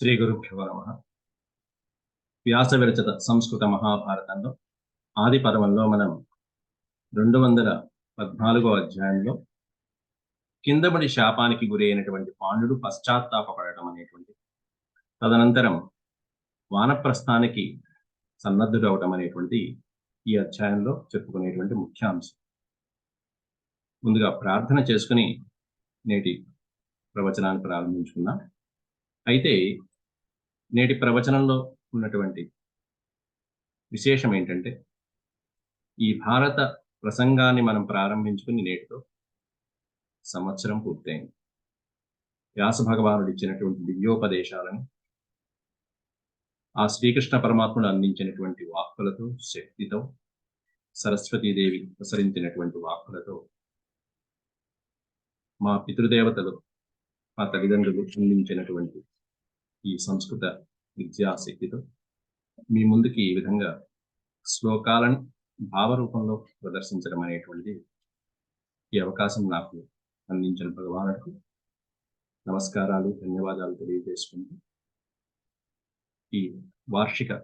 శ్రీ గురుభ్యో నమః. వ్యాస విరచిత సంస్కృత మహాభారతంలో ఆది పర్వంలో మనం 214వ అధ్యాయంలో కిందపడి శాపానికి గురి అయినటువంటి పాండుడు పశ్చాత్తాపపడటం అనేటువంటి, తదనంతరం వానప్రస్థానికి సన్నద్ధుడవటం అనేటువంటి ఈ అధ్యాయంలో చెప్పుకునేటువంటి ముఖ్య అంశం. ముందుగా ప్రార్థన చేసుకుని నేటి ప్రవచనాన్ని ప్రారంభించుకుందాం. అయితే నేటి ప్రవచనంలో ఉన్నటువంటి విశేషం ఏంటంటే, ఈ భారత ప్రసంగాన్ని మనం ప్రారంభించుకుని నేటితో సంవత్సరం పూర్తయింది. వ్యాస భగవానుడు ఇచ్చినటువంటి దివ్యోపదేశాలను, ఆ శ్రీకృష్ణ పరమాత్ముడు అందించినటువంటి వాక్కులతో, శక్తితో, సరస్వతీదేవి ప్రసరించినటువంటి వాక్కులతో, మా పితృదేవతలు, మా తల్లిదండ్రులు అందించినటువంటి ఈ సంస్కృత విద్యాశక్తితో మీ ముందుకి ఈ విధంగా శ్లోకాలను భావరూపంలో ప్రదర్శించడం అనేటువంటిది, ఈ అవకాశం నాకు అందించిన భగవానుడికి నమస్కారాలు, ధన్యవాదాలు తెలియజేసుకుంటూ, ఈ వార్షిక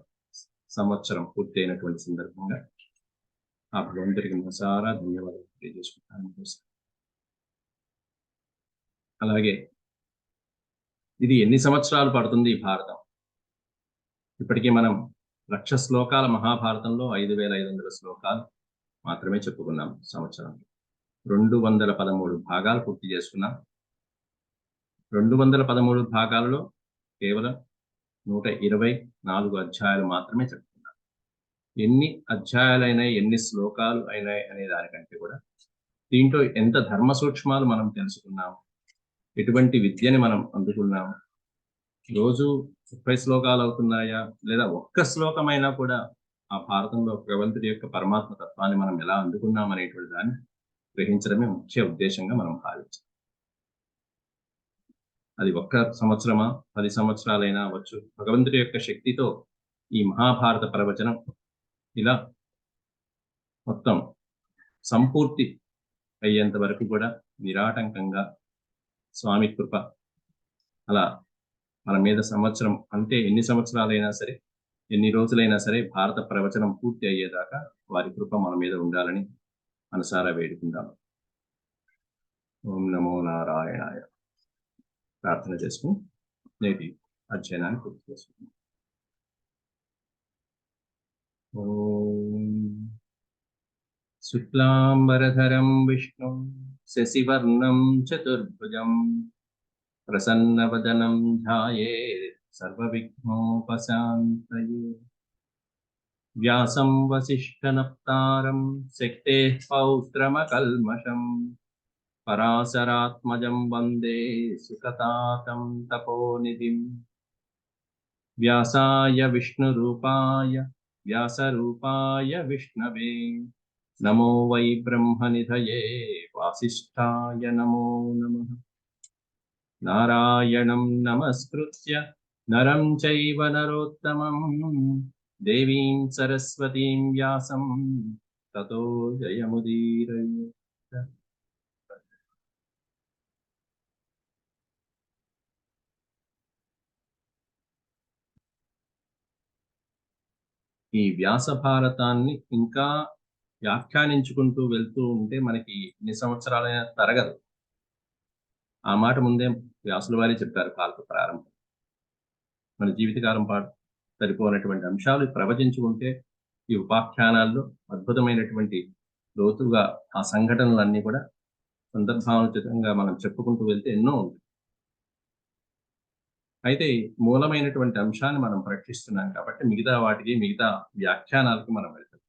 సంవత్సరం పూర్తి అయినటువంటి సందర్భంగా ఆ భగవంతుడికి మనసారా ధన్యవాదాలు తెలియజేసుకుంటాను. అలాగే ఇది ఎన్ని సంవత్సరాలు పడుతుంది ఈ భారతం? ఇప్పటికీ మనం 1,00,000 శ్లోకాల మహాభారతంలో 5,500 శ్లోకాలు మాత్రమే చెప్పుకున్నాం. సంవత్సరం 213 భాగాలు పూర్తి చేసుకున్నాం. 213 భాగాలలో కేవలం 124 అధ్యాయాలు మాత్రమే చెప్పుకున్నాం. ఎన్ని అధ్యాయాలైనాయి, ఎన్ని శ్లోకాలు అయినాయి అనే దానికంటే కూడా దీంట్లో ఎంత ధర్మ సూక్ష్మాలు మనం తెలుసుకున్నాం, ఎటువంటి విద్యని మనం అందుకున్నాం, రోజు 30 శ్లోకాలు అవుతున్నాయా, లేదా ఒక్క శ్లోకమైనా కూడా ఆ భారతంలో భగవంతుడి యొక్క పరమాత్మ తత్వాన్ని మనం ఎలా అందుకున్నాం అనేటువంటి దాన్ని గ్రహించడమే ముఖ్య ఉద్దేశంగా మనం భావించాం. అది ఒక్క సంవత్సరమా, 10 సంవత్సరాలైనా అవ్వచ్చు. భగవంతుడి యొక్క శక్తితో ఈ మహాభారత ప్రవచనం ఇలా మొత్తం సంపూర్తి అయ్యేంత వరకు కూడా నిరాటంకంగా స్వామి కృప అలా మన మీద సంవత్సరం అంటే ఎన్ని సంవత్సరాలైనా సరే, ఎన్ని రోజులైనా సరే భారత ప్రవచనం పూర్తి అయ్యేదాకా వారి కృప మన మీద ఉండాలని మనసారా వేడుకుందాం. ఓం నమో నారాయణాయ. ప్రార్థన చేసుకుని నేటి అధ్యయనాన్ని పూర్తి చేసుకుందాం. ఓం శుక్లాంబరధరం విష్ణుం శశివర్ణం చతుర్భుజం ప్రసన్నవదనం ధ్యాయేత్ సర్వవిఘ్నోపశాంతయే. వ్యాసం వసిష్ఠనప్తారం శక్తేః పౌత్రమకల్మషం పరాశరాత్మజం వందే సుఖతాతం తపోనిధిం. వ్యాసాయ విష్ణురూపాయ వ్యాసరూపాయ విష్ణవే నమో వై బ్రహ్మనిధయే వాసిష్ఠాయ నమో నమః. నారాయణం నమస్కృత్య నరం చైవ నరోత్తమం దేవీం సరస్వతీం వ్యాసం తతో జయముదీరయేత్. ఈ వ్యాస భారతాన్ని ఇంకా వ్యాఖ్యానించుకుంటూ వెళ్తూ ఉంటే మనకి ఎన్ని సంవత్సరాలైనా తరగదు. ఆ మాట ముందే వ్యాసుల వారే చెప్పారు కాలకు ప్రారంభం. మన జీవితకాలం పాటు సరిపోనటువంటి అంశాలు ప్రవచించుకుంటే ఈ ఉపాఖ్యానాల్లో అద్భుతమైనటువంటి లోతుగా ఆ సంఘటనలన్నీ కూడా సందర్భానుచితంగా మనం చెప్పుకుంటూ వెళ్తే ఎన్నో ఉంటాయి. అయితే మూలమైనటువంటి అంశాన్ని మనం ప్రకటిస్తున్నాం కాబట్టి మిగతా వాటికి, మిగతా వ్యాఖ్యానాలకు మనం వెళ్తాం.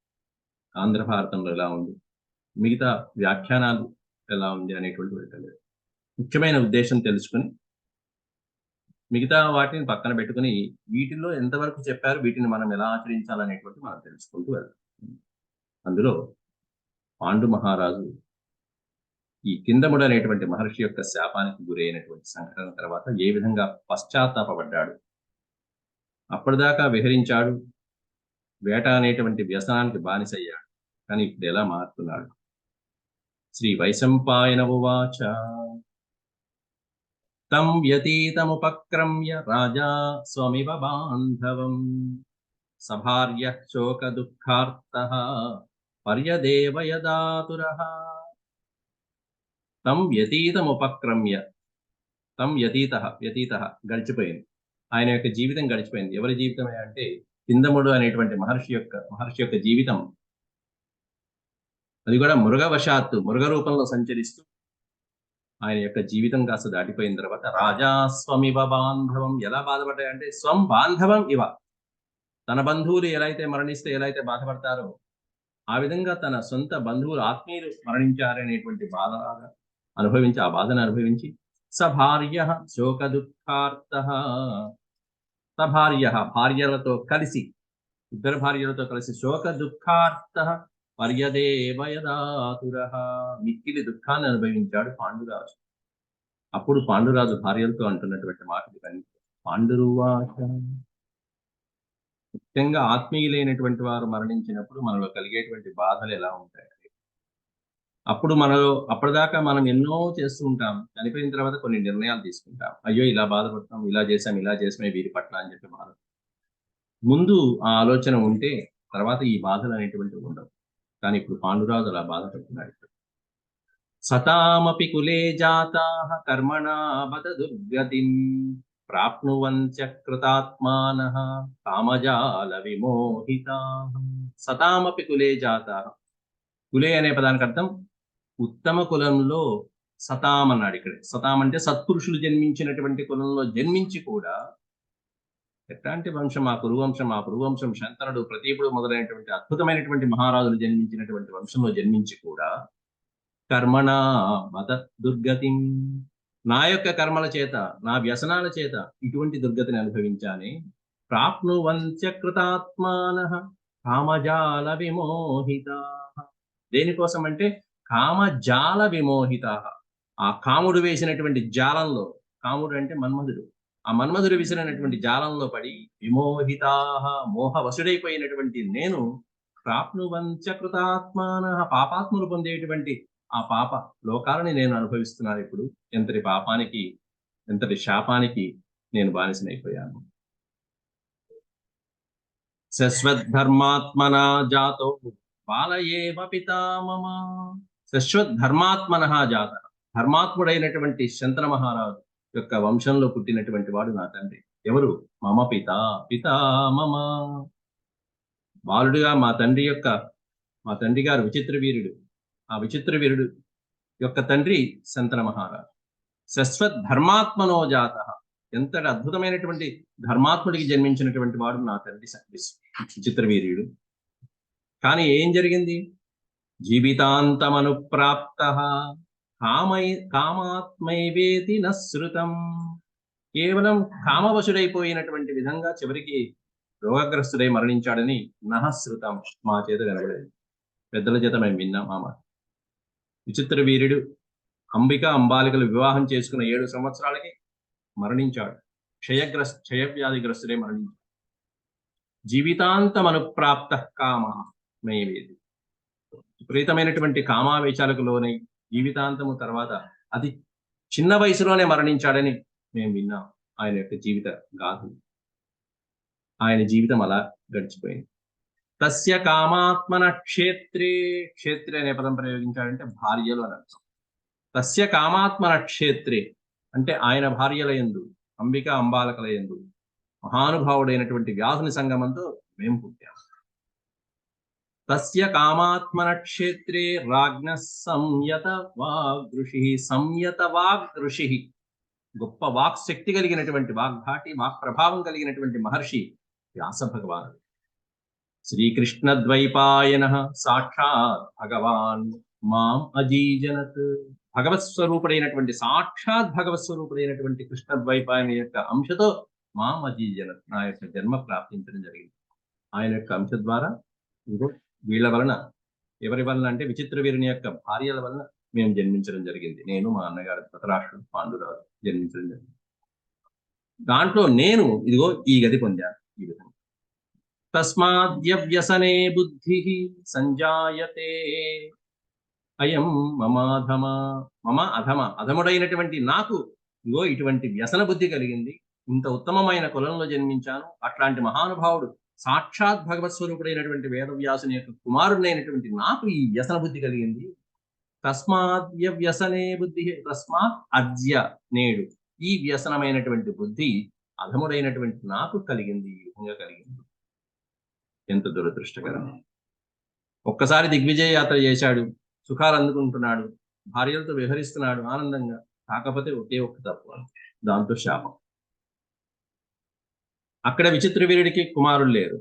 ఆంధ్ర భారతంలో ఎలా ఉంది, మిగతా వ్యాఖ్యానాలు ఎలా ఉంది అనేటువంటి వెళ్ళలేదు. ముఖ్యమైన ఉద్దేశం తెలుసుకుని మిగతా వాటిని పక్కన పెట్టుకుని వీటిల్లో ఎంతవరకు చెప్పారు, వీటిని మనం ఎలా ఆచరించాలనేటువంటి మనం తెలుసుకుంటూ వెళ్తాం. అందులో పాండు మహారాజు ఈ కిందముడు అనేటువంటి మహర్షి యొక్క శాపానికి గురైనటువంటి సంఘటన తర్వాత ఏ విధంగా పశ్చాత్తాపడ్డాడు, అప్పటిదాకా విహరించాడు, వేట అనేటువంటి వ్యసనానికి బానిసయ్యాడు, కానీ ఇప్పుడు ఎలా మారుతున్నాడు. శ్రీ వైశంపాయన ఉవాచ. తం వ్యతీతముపక్రమ్య రాజా స్వమివ బాంధవం సభార్య శోక దుఃఖార్తః పర్యదేవ యదాతురః. తం వ్యతీతముపక్రమ్య, తం వ్యతీత గడిచిపోయింది, ఆయన యొక్క జీవితం గడిచిపోయింది. ఎవరి జీవితం అంటే కిందముడు అనేటువంటి మహర్షి యొక్క జీవితం. అది కూడా మృగవశాత్తు, మృగ రూపంలో సంచరిస్తూ ఆయన యొక్క జీవితం కాస్త దాటిపోయిన తర్వాత రాజా స్వమివ బాంధవం, ఎలా బాధపడ్డాయంటే స్వం బాంధవం ఇవ, తన బంధువులు ఎలా అయితే మరణిస్తే ఎలా అయితే బాధపడతారో ఆ విధంగా తన సొంత బంధువులు ఆత్మీయులు మరణించారనేటువంటి బాధ అనుభవించి, ఆ బాధను అనుభవించి స భార్య శోక దుఃఖార్తః, స భార్య భార్యలతో కలిసి, ఇద్దరు భార్యలతో కలిసి శోక దుఃఖార్తః పర్యదేవ యదాతురః, మిక్కిలి దుఃఖాన్ని అనుభవించాడు పాండురాజు. అప్పుడు పాండురాజు భార్యలతో అంటున్నటువంటి మాటలు ఇవన్నీ. పాండురువాచ, ముఖ్యంగా ఆత్మీయులైనటువంటి వారు మరణించినప్పుడు మనలో కలిగేటువంటి బాధలు ఎలా ఉంటాయి? అప్పుడు మనలో అప్పటిదాకా మనం ఎన్నో చేస్తూ ఉంటాం, చనిపోయిన తర్వాత కొన్ని నిర్ణయాలు తీసుకుంటాం. అయ్యో ఇలా బాధపడతాం, ఇలా చేసామే వీరి పట్ల అని చెప్పి బాధ. ముందు ఆ ఆలోచన ఉంటే తర్వాత ఈ బాధలు అనేటువంటివి ఉండవు. కానీ ఇప్పుడు పాండురాజు అలా బాధపడుతున్నాడు. సతామపి కులే జాతాః కర్మణా బత దుర్గతిం ప్రాప్నువంత్య కృతాత్మానః కామజాల విమోహితాః. సతామపి కులే జాతాః, కులే అనే పదానికి అర్థం ఉత్తమ కులంలో సతాం అన్నాడు ఇక్కడ. సతాం అంటే సత్పురుషులు జన్మించినటువంటి కులంలో జన్మించి కూడా, ఎట్లాంటి వంశం ఆ కురువంశం, ఆ కురువంశం శంతనుడు, ప్రతీపుడు మొదలైనటువంటి అద్భుతమైనటువంటి మహారాజులు జన్మించినటువంటి వంశంలో జన్మించి కూడా కర్మణా మత దుర్గతిం, నా యొక్క కర్మల చేత, నా వ్యసనాల చేత ఇటువంటి దుర్గతిని అనుభవించానే. ప్రాప్నువంత్య కృతాత్మానః కామజాల విమోహితాః, దేనికోసం అంటే కామజాల విమోహితాః, ఆ కాముడు వేసినటువంటి జాలంలో, కాముడు అంటే మన్మధుడు, ఆ మన్మధుడు విసిరినటువంటి జాలంలో పడి విమోహితాః మోహవశుడైపోయినటువంటి నేను ప్రాప్నువంత్య కృతాత్మానః పాపాత్ములు పొందేటువంటి ఆ పాప లోకాలని నేను అనుభవిస్తున్నాను. ఇప్పుడు ఎంతటి పాపానికి, ఎంతటి శాపానికి నేను బానిసనైపోయాను. శశ్వద్ధర్మాత్మనా జాతో బాలయేవ పితామమ, శశ్వద్ధర్మాత్మనః జాత, ధర్మాత్ముడైనటువంటి శంతన మహారాజు యొక్క వంశంలో పుట్టినటువంటి వాడు నా తండ్రి. ఎవరు? మమ పితా మమ, బాలుడిగా మా తండ్రి గారు విచిత్ర వీరుడు, ఆ విచిత్ర వీరుడు యొక్క తండ్రి శంతన మహారాజు. శశ్వద్ధర్మాత్మనో జాత, ఎంతటి అద్భుతమైనటువంటి ధర్మాత్ముడికి జన్మించినటువంటి వాడు నా తండ్రి విచిత్ర వీరుడు. కానీ ఏం జరిగింది? జీవితాంతమనుప్రాప్తః కామాత్మైవేతి నశ్రుతం, కేవలం కామవశుడైపోయినటువంటి విధంగా చివరికి రోగగ్రస్తుడై మరణించాడని నహశ్రుతం, మా చేత కనబడేది, పెద్దల చేత మేము విన్నాం. ఆ మాట. విచిత్ర వీరుడు అంబాలికలు వివాహం చేసుకున్న 7 సంవత్సరాలకి మరణించాడు. క్షయవ్యాధిగ్రస్తుడై మరణించాడు. జీవితాంతమనుప్రాప్త కామమేవేతి, విపరీతమైనటువంటి కామావేశాలకు లోనై జీవితాంతము తర్వాత అతి చిన్న వయసులోనే మరణించాడని మేము విన్నాం. ఆయన యొక్క జీవిత గాథ, ఆయన జీవితం అలా గడిచిపోయింది. తస్య కామాత్మన క్షేత్రే, క్షేత్రే అనే పదం ప్రయోగించాడంటే భార్యలు అని అర్థం. తస్య కామాత్మన క్షేత్రే అంటే ఆయన భార్యల యందు, అంబాలకల యందు మహానుభావుడైనటువంటి వ్యాసుని సంగమంతో మేము పుట్టాము. తస్య కామాత్మన క్షేత్రే రాజ్ఞ సంయత వాగ్ ఋషి, గొప్ప వాక్ శక్తి కలిగినటువంటి, వాగ్ధాటి వాక్ ప్రభావం కలిగినటువంటి మహర్షి వ్యాస భగవానుడు. శ్రీకృష్ణద్వైపాయనః సాక్షాత్ భగవాన్ మాం అజీజనత్, భగవత్ స్వరూపుడైనటువంటి, సాక్షాత్ భగవత్ స్వరూపుడైనటువంటి కృష్ణద్వైపాయన యొక్క అంశతో మాం అజీజనత్, నా యొక్క జన్మ ప్రాప్తించడం జరిగింది. ఆయన యొక్క అంశ ద్వారా వీళ్ళ వలన, ఎవరి వలన అంటే విచిత్ర వీరుని యొక్క భార్యల వలన మేము జన్మించడం జరిగింది. నేను, మా అన్నగారు ధృతరాష్ట్రుడు, పాండురాజు జన్మించడం జరిగింది. దాంట్లో నేను ఇదిగో ఈ గతి పొందాను. ఈ విధంగా తస్మాద్యవ్యసనే బుద్ధి సంజాయతే అయం మమ అధమ, అధముడైనటువంటి నాకు ఇగో ఇటువంటి వ్యసన బుద్ధి కలిగింది, ఇంత ఉత్తమమైన కులంలో జన్మించాను, అట్లాంటి మహానుభావుడు సాక్షాత్ భగవత్ స్వరూపుడైనటువంటి వేదవ్యాసుని యొక్క కుమారుడైనటువంటి నాకు ఈ వ్యసన బుద్ధి కలిగింది. తస్మాద్య వ్యసనే బుద్ధి, తస్మాత్ అద్య నేడు ఈ వ్యసనమైనటువంటి బుద్ధి అధముడైనటువంటి నాకు కలిగింది, ఈ విధంగా కలిగింది. ఎంత దురదృష్టకరం. ఒక్కసారి దిగ్విజయ యాత్ర చేశాడు, సుఖాలు అందుకుంటున్నాడు, భార్యలతో విహరిస్తున్నాడు ఆనందంగా, కాకపోతే ఒకే ఒక్క తప్పు, దాంతో శాపం. అక్కడ విచిత్ర వీరుడికి కుమారులు లేరు,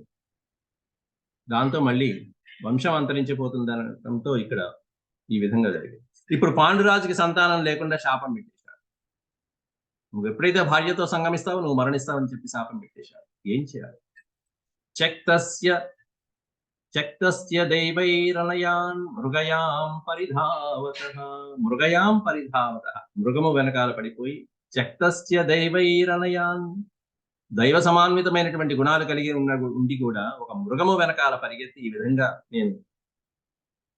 దాంతో మళ్ళీ వంశం అంతరించిపోతుందనడంతో ఇక్కడ ఈ విధంగా జరిగింది. ఇప్పుడు పాండురాజుకి సంతానం లేకుండా శాపం పెట్టేశాడు. నువ్వు ఎప్పుడైతే భార్యతో సంగమిస్తావో నువ్వు మరణిస్తావని చెప్పి శాపం పెట్టేశాడు. ఏం చేయాలి? చక్తస్య దైవైరనయాన్ మృగయాం పరిధావతః, మృగము వెనకాల పడిపోయి, చక్తస్య దైవైరనయాన్, దైవ సమాన్వితమైనటువంటి గుణాలు కలిగి ఉండి కూడా ఒక మృగము వెనకాల పరిగెత్తి ఈ విధంగా నేను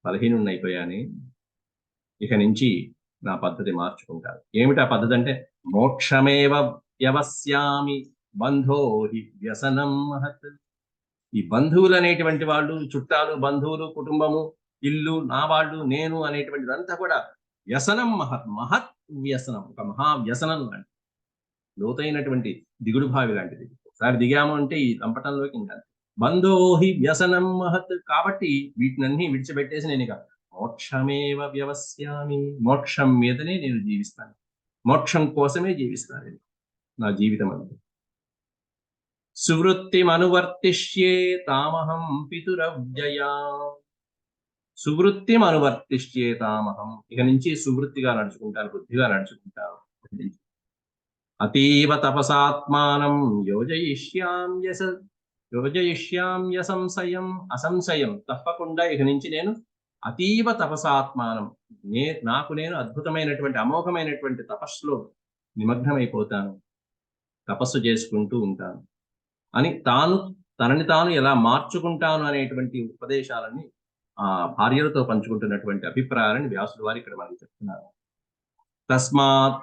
బలహీనున్నైపోయాను, ఇక నుంచి నా పద్ధతి మార్చుకుంటాను. ఏమిటా పద్ధతి అంటే, మోక్షమేవ వ్యవస్యామి బంధోహి వ్యసనం మహత్. ఈ బంధువులు అనేటువంటి వాళ్ళు, చుట్టాలు, బంధువులు, కుటుంబము, ఇల్లు, నా వాళ్ళు, నేను అనేటువంటిదంతా కూడా వ్యసనం మహత్ వ్యసనం, ఒక మహా వ్యసనం లాంటి, లోతైనటువంటి దిగుడు బావి లాంటిది. ఒకసారి దిగాము అంటే ఈ దంపటంలోకి ఇంకా బంధోహి వ్యసనం మహత్. కాబట్టి వీటినన్నీ విడిచిపెట్టేసి నేను ఇక మోక్షమేవ వ్యవస్యామి, మోక్షం మీదనే నేను జీవిస్తాను, మోక్షం కోసమే జీవిస్తాను నా జీవితం అంతా. సువృత్తిమనువర్తిష్యే తామహం పితురవ్యయా, సువృత్తిమనువర్తిష్యే తామహం, ఇక నుంచి సువృత్తిగా నడుచుకుంటాను, బుద్ధిగా నడుచుకుంటాను. అతీవ తపసాత్మానం యోజయిష్యామ్యసంశయం, అసంశయం తప్పకుండా ఇక నుంచి నేను అతీవ తపసాత్మానం, నాకు నేను అద్భుతమైనటువంటి అమోఘమైనటువంటి తపస్సులో నిమగ్నమైపోతాను, తపస్సు చేసుకుంటూ ఉంటాను అని తనని తాను ఎలా మార్చుకుంటాను అనేటువంటి ఉపదేశాలని ఆ భార్యలతో పంచుకుంటున్నటువంటి అభిప్రాయాలని వ్యాసుడు వారు ఇక్కడ మనకి చెప్తున్నారు. తస్మాత్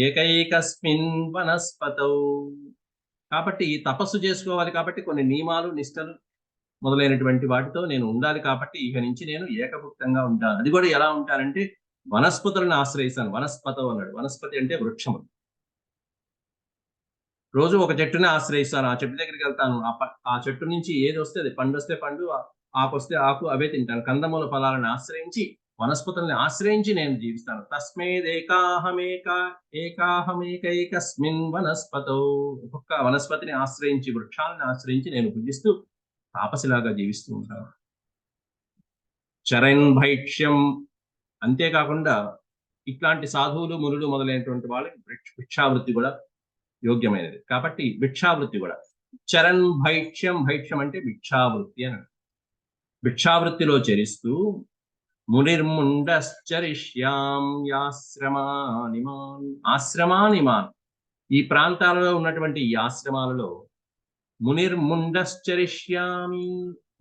ఏకైకస్మిన్ వనస్పతౌ. కాబట్టి తపస్సు చేసుకోవాలి కాబట్టి కొన్ని నియమాలు, నిష్టలు మొదలైనటువంటి వాటితో నేను ఉండాలి. కాబట్టి ఇక నుంచి నేను ఏకభుక్తంగా ఉంటాను. అది కూడా ఎలా ఉంటానంటే వనస్పతులను ఆశ్రయిస్తాను. వనస్పతవు అన్నాడు. వనస్పతి అంటే వృక్షము. రోజు ఒక చెట్టుని ఆశ్రయిస్తాను, ఆ చెట్టు దగ్గరికి వెళ్తాను, ఆ చెట్టు నుంచి ఏది వస్తే అది, పండు వస్తే పండు, ఆకు వస్తే ఆకు, అవే తింటాను. కందమూల ఫలాలను ఆశ్రయించి, వనస్పతుల్ని ఆశ్రయించి నేను జీవిస్తాను. ఏకాహమేకైకస్మిన్ వనస్పతో. ఒక్కొక్క వనస్పతిని ఆశ్రయించి, వృక్షాలను ఆశ్రయించి నేను పూజిస్తూ తాపసిలాగా జీవిస్తూ ఉంటాను. చరణ్ భైక్ష్యం, అంతేకాకుండా ఇట్లాంటి సాధువులు, మునులు మొదలైనటువంటి వాళ్ళకి భిక్షావృత్తి కూడా యోగ్యమైనది. కాబట్టి భిక్షావృత్తి కూడా చరణ్ భైక్ష్యం, భైక్ష్యం అంటే భిక్షావృత్తి అని. భిక్షావృత్తిలో చరిస్తూ ఆశ్రమానిమాన్, ఈ ప్రాంతాలలో ఉన్నటువంటి ఈ ఆశ్రమాలలో మునిర్ముండశ్చరిష్యామి,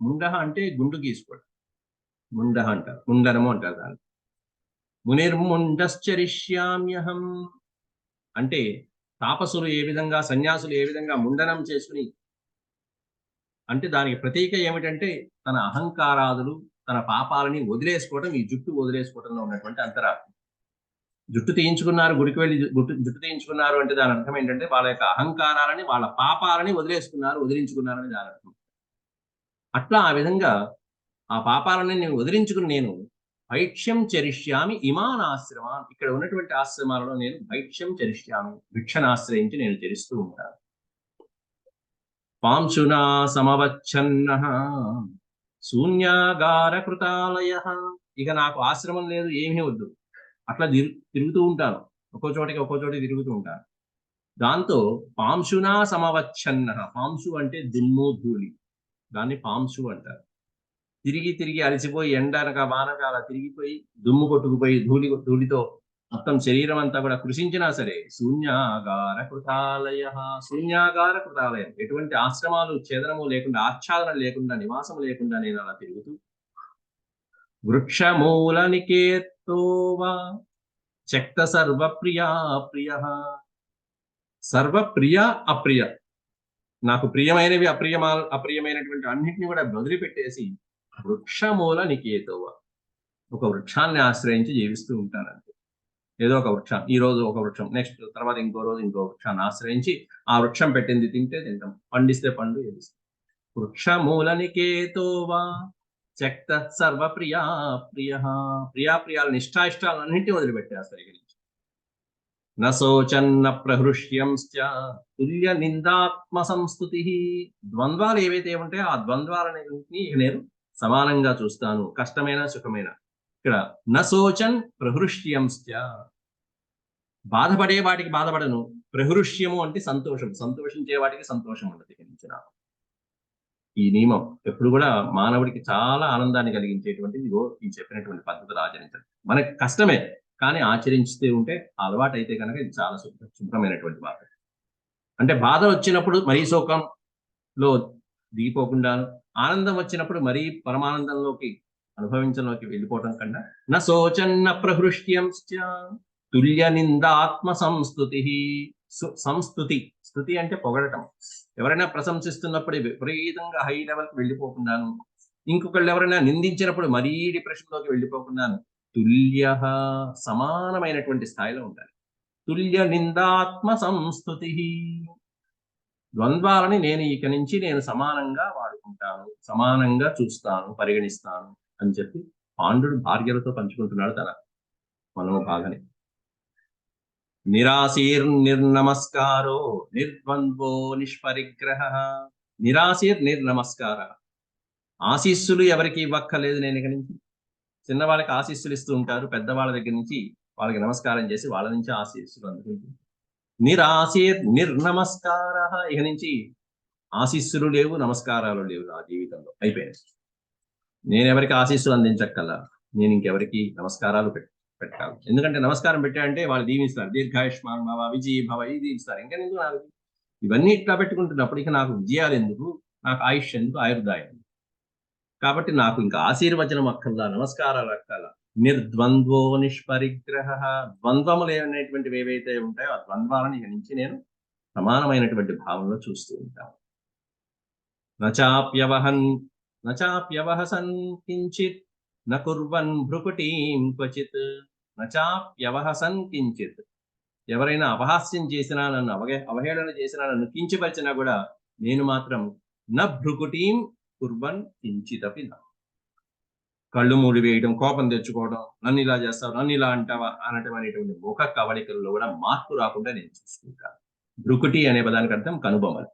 ముండహ అంటే గుండు గీసుకోవడం, ముండహ అంటారు, ముండనము అంటారు దాన్ని. మునిర్ముండశ్చరిష్యామ్యహం అంటే తాపసులు ఏ విధంగా, సన్యాసులు ఏ విధంగా ముండనం చేసుకుని, అంటే దానికి ప్రతీక ఏమిటంటే తన అహంకారాదులు, తన పాపాలని వదిలేసుకోవడం, ఈ జుట్టు వదిలేసుకోవడంలో ఉన్నటువంటి అంతరార్థం. జుట్టు తీయించుకున్నారు, గుడికి వెళ్ళి జుట్టు తీయించుకున్నారు అంటే దాని అర్థం ఏంటంటే వాళ్ళ యొక్క అహంకారాలని, వాళ్ళ పాపాలని వదిలించుకున్నారని దాని అర్థం. అట్లా ఆ విధంగా ఆ పాపాలని నేను వదిలించుకుని నేను భైక్ష్యం చరిష్యామి ఇమాన్ ఆశ్రమాన్, ఇక్కడ ఉన్నటువంటి ఆశ్రమాలలో నేను భైక్ష్యం చరిష్యామి, భిక్షను ఆశ్రయించి నేను చరిస్తూ ఉంటాను. పాంశునా సమవచ్చన్నః శూన్యాగార కృతాలయః, ఇక నాకు ఆశ్రమం లేదు, ఏమీ వద్దు, అట్లా తిరుగుతూ ఉంటాను, ఒక్కో చోటికి తిరుగుతూ ఉంటాను. దాంతో పాంశునా సమవచ్చన్నః, పాంశు అంటే దుమ్ము, ధూళి, దాన్ని పాంశు అంటారు. తిరిగి అలసిపోయి ఎండనక వానక అలా తిరిగిపోయి దుమ్ము కొట్టుకుపోయి ధూళితో మొత్తం శరీరం అంతా కూడా కృషించినా సరే శూన్యాగార కృతాలయం, ఎటువంటి ఆశ్రమాలు, ఛేదనము లేకుండా, ఆచ్ఛాదన లేకుండా, నివాసం లేకుండా నేను అలా తిరుగుతూ వృక్షమూల నికేతోవా, త్యక్త సర్వప్రియా ప్రియ. సర్వప్రియ అప్రియ, నాకు ప్రియమైనవి అప్రియమైనటువంటి అన్నింటినీ కూడా వదిలిపెట్టేసి వృక్షమూల నికేతవ, ఒక వృక్షాన్ని ఆశ్రయించి జీవిస్తూ ఉంటానంతే. ఏదో ఒక వృక్షం, ఈ రోజు ఒక వృక్షం, నెక్స్ట్ తర్వాత ఇంకో రోజు ఇంకో వృక్షాన్ని ఆశ్రయించి ఆ వృక్షం పెట్టింది తింటే తింటాం, పండిస్తే పండు ఏదిస్తాం. వృక్షమూల నికేతోవా త్యక్త సర్వప్రియా ప్రియ. ప్రియాప్రియాలను ఇష్టాయిష్టాలన్నింటినీ వదిలిపెట్టేస్తాయి ఇక నుంచి. నశోచన్న ప్రహృష్యంశ్చ తుల్య నిందాత్మ సంస్థుతి. ద్వంద్వాలు ఏవైతే ఉంటాయో ఆ ద్వంద్వాలన్నింటినీ నేను సమానంగా చూస్తాను, కష్టమైన సుఖమైన. ఇక్కడ నశోచన్ ప్రహృష్యంశ్చ, బాధపడే వాటికి బాధపడను. ప్రహృష్యము అంటే సంతోషం, సంతోషించే వాటికి సంతోషం ఉండదు ఇక నుంచి నాకు. ఈ నియమం ఎప్పుడు కూడా మానవుడికి చాలా ఆనందాన్ని కలిగించేటువంటిది ఈ చెప్పినటువంటి పద్ధతులు ఆచరించడం. మనకి కష్టమే, కానీ ఆచరిస్తూ ఉంటే అలవాటు అయితే కనుక ఇది చాలా శుభ్రమైనటువంటి బాధ. అంటే బాధ వచ్చినప్పుడు మరీ శోకంలో దిగిపోకుండాను, ఆనందం వచ్చినప్పుడు మరీ పరమానందంలోకి అనుభవించడంలోకి వెళ్ళిపోవటం కన్నా నా శోచన్న ప్రహృష్ట్యంశ్చ తుల్య నిందాత్మ సంస్థుతి. సంస్థుతి, స్థుతి అంటే పొగడటం. ఎవరైనా ప్రశంసిస్తున్నప్పుడు విపరీతంగా హై లెవెల్కి వెళ్ళిపోకుండాను, ఇంకొకళ్ళు ఎవరైనా నిందించినప్పుడు మరీ డిప్రెషన్లోకి వెళ్ళిపోకుండాను, తుల్య సమానమైనటువంటి స్థాయిలో ఉండాలి. తుల్య నిందాత్మ సంస్థుతి. ద్వంద్వాలని ఇక నుంచి నేను సమానంగా వాడుకుంటాను, సమానంగా చూస్తాను, పరిగణిస్తాను అని చెప్పి పాండుడు భార్యలతో పంచుకుంటున్నాడు తన మనోభాగాన్ని. నిరాశీర్ నిర్నమస్కారో నిర్ద్వంద్వో నిష్పరిగ్రహ. నిరాశీర్ నిర్నమస్కార, ఆశీస్సులు ఎవరికి ఇవ్వక్కర్లేదు నేను ఇక నుంచి. చిన్నవాళ్ళకి ఆశీస్సులు ఇస్తూ ఉంటారు, పెద్దవాళ్ళ దగ్గర నుంచి వాళ్ళకి నమస్కారం చేసి వాళ్ళ నుంచి ఆశీస్సులు అందుకుంటారు. నిరాశీర్ నిర్నమస్కార, ఇక నుంచి ఆశీస్సులు లేవు, నమస్కారాలు లేవు నా జీవితంలో, అయిపోయింది. నేను ఎవరికి ఆశీస్సులు అందించక్కల్లా, నేను ఇంకెవరికి నమస్కారాలు పెట్టాలి. ఎందుకంటే నమస్కారం పెట్టాలంటే వాళ్ళు దీవిస్తారు, దీర్ఘాయుష్మాన్ భవ విజయీ భవ ఇది దీవిస్తారు. ఇంకెందుకు నాకు ఇవన్నీ ఇట్లా పెట్టుకుంటున్నప్పుడు ఇక నాకు విజయాలు ఎందుకు, నాకు ఆయుష్ ఎందుకు, ఆయుర్దాయం. కాబట్టి నాకు ఇంకా ఆశీర్వచనం అక్కర్లా, నమస్కారాలు అక్కర్లా. నిర్ద్వంద్వో నిష్పరిగ్రహ, ద్వంద్వములు అనేటువంటివి ఏవైతే ఉంటాయో ఆ ద్వంద్వాలను ఇక నుంచి నేను సమానమైనటువంటి భావంలో చూస్తూ ఉంటాను. నచాప్యవహసన్ కించిత్ నకుర్వన్ భృకుటీం క్వచిత్. నచాప్యవహసన్ కించిత్, ఎవరైనా అపహాస్యం చేసినా, నన్ను అవహేళన చేసినా, నన్ను కించపరిచినా కూడా నేను మాత్రం న భృకుటీం కుర్వన్ కించితపి నా. కళ్ళు మూడి వేయడం, కోపం తెచ్చుకోవడం, నన్ను ఇలా చేస్తావు, నన్ను ఇలా అంటావా అనటం అనేటువంటి ముఖ కవళికల్లో కూడా మార్పు రాకుండా నేను చూసుకుంటాను. భృకుటి అనే పదానికి అర్థం కనుబొమ్మలు.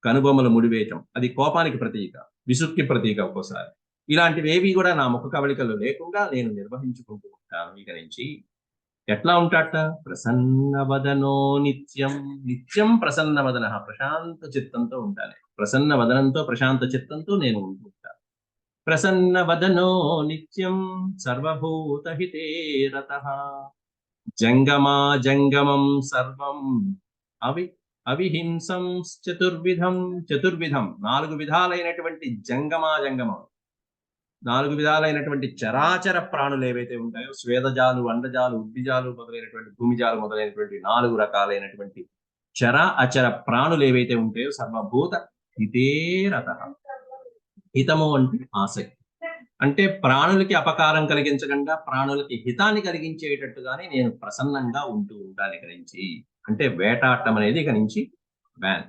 కనుబొమ్మలు ముడివేయటం అది కోపానికి ప్రతీక, విసుక్కి ప్రతీక ఒక్కోసారి. ఇలాంటివి ఏవి కూడా నా ముఖ కవళికలు లేకుండా నేను నిర్వహించుకుంటూ ఉంటాను ఇక నుంచి. ఎట్లా ఉంటాట? ప్రసన్నవదనో నిత్యం. నిత్యం ప్రసన్నవదన, ప్రశాంత చిత్తంతో ఉంటాను. ప్రసన్న వదనంతో ప్రశాంత చిత్తంతో నేను ఉంటూ ఉంటాను. ప్రసన్నవదనో నిత్యం సర్వభూతహితే రతః. జంగమా జంగమం సర్వం అవిహింసం చతుర్విధం. చతుర్విధం, 4 విధాలైనటువంటి జంగమం, 4 విధాలైనటువంటి చరాచర ప్రాణులు ఏవైతే ఉంటాయో, స్వేదజాలు, అండజాలు, ఉద్భిజాలు మొదలైనటువంటి, భూమిజాలు మొదలైనటువంటి 4 రకాలైనటువంటి చర అచర ప్రాణులు ఏవైతే ఉంటాయో సర్వభూత హితే రతః. హితము అంటే ఆసక్తి, అంటే ప్రాణులకి అపకారం కలిగించకుండా ప్రాణులకి హితాన్ని కలిగించేటట్టుగానే నేను ప్రసన్నంగా ఉంటూ ఉంటాను ఇక నుంచి. అంటే వేటాడటం అనేది ఇక నుంచి బ్యాన్,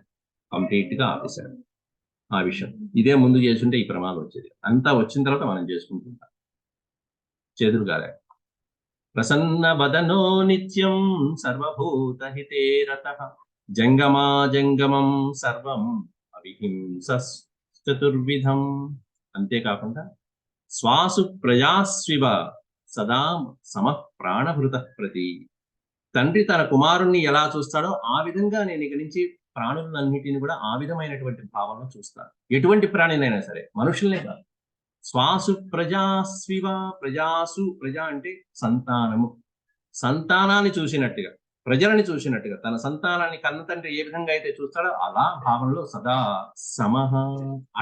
కంప్లీట్ గా ఆపేశాడు. ఆ విషయం ఇదే ముందు చేస్తుంటే ఈ ప్రమాదం వచ్చేది. అంతా వచ్చిన తర్వాత మనం చేసుకుంటుంటాం, చేదురుగాలే. ప్రసన్న వదనో నిత్యం సర్వభూత హితే రతః. జంగమా జంగమం సర్వం అవిహింస చతుర్విధం. అంతేకాకుండా శ్వాసు ప్రజాస్వివ సదా సమ ప్రాణభృత ప్రతి. తండ్రి తన కుమారుణ్ణి ఎలా చూస్తాడో ఆ విధంగా నేను ఇక నుంచి ప్రాణులన్నిటిని కూడా ఆ విధమైనటువంటి భావంలో చూస్తాను. ఎటువంటి ప్రాణినైనా సరే, మనుషులనే కాదు. శ్వాసు ప్రజాస్వివ, ప్రజాసు, ప్రజ అంటే సంతానము. సంతానాన్ని చూసినట్టుగా, ప్రజలని చూసినట్టుగా, తన సంతానాన్ని కన్న తండ్రి ఏ విధంగా అయితే చూస్తాడో అలా భావనలో సదా సమహ,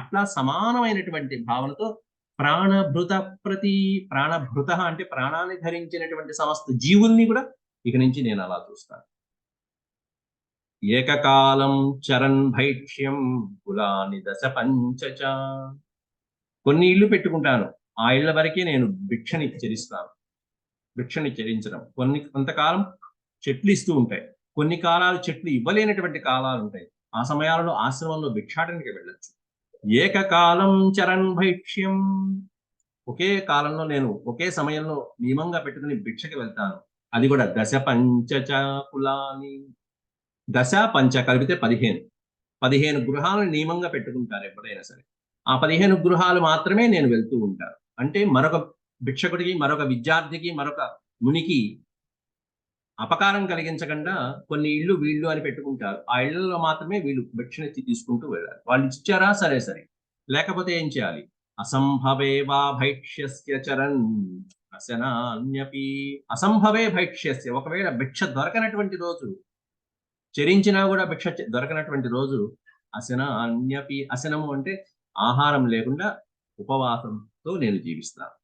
అట్లా సమానమైనటువంటి భావనతో ప్రాణభృత ప్రాణభృత అంటే ప్రాణాన్ని ధరించినటువంటి సమస్త జీవుల్ని కూడా ఇక నుంచి నేను అలా చూస్తాను. ఏకకాలం చరన్ భైక్ష్యం కులాని దశ పంచచ. కొన్ని ఇళ్ళు పెట్టుకుంటాను, ఆ ఇళ్ల వరకే నేను భిక్షని చరిస్తాను. భిక్షని చరించడం కొంతకాలం చెట్లు ఇస్తూ ఉంటాయి, కొన్ని కాలాలు చెట్లు ఇవ్వలేనటువంటి కాలాలు ఉంటాయి. ఆ సమయాలలో ఆశ్రమంలో భిక్షాటనకి వెళ్ళొచ్చు. ఏకకాలం చరన్ భైక్ష్యం, ఒకే కాలంలో నేను ఒకే సమయంలో నియమంగా పెట్టుకుని భిక్షకి వెళ్తాను. అది కూడా దశ పంచచ కులాని. దశ పంచ కలిపితే 15 గృహాలను నియమంగా పెట్టుకుంటారు ఎప్పుడైనా సరే. ఆ 15 గృహాలు మాత్రమే నేను వెళ్తూ ఉంటాను. అంటే మరొక భిక్షకుడికి, మరొక విద్యార్థికి, మరొక మునికి అపకారం కలిగించకుండా కొన్ని ఇళ్ళు వీళ్ళు అని పెట్టుకుంటారు. ఆ ఇళ్లలో మాత్రమే వీళ్ళు భిక్షనెత్తి తీసుకుంటూ వెళ్ళాలి. వాళ్ళు ఇచ్చారా సరే సరే, లేకపోతే ఏం చేయాలి? అసంభవే వా భైక్ష్యస్య చరన్ అసనాన్యపి. అసంభవే భైక్ష్యస్య, ఒకవేళ భిక్ష దొరకనటువంటి రోజు, చరించినా కూడా భిక్ష దొరకనటువంటి రోజు, అసనాన్యపి. అసనము అంటే ఆహారం లేకుండా ఉపవాసంతో నేను జీవిస్తాను,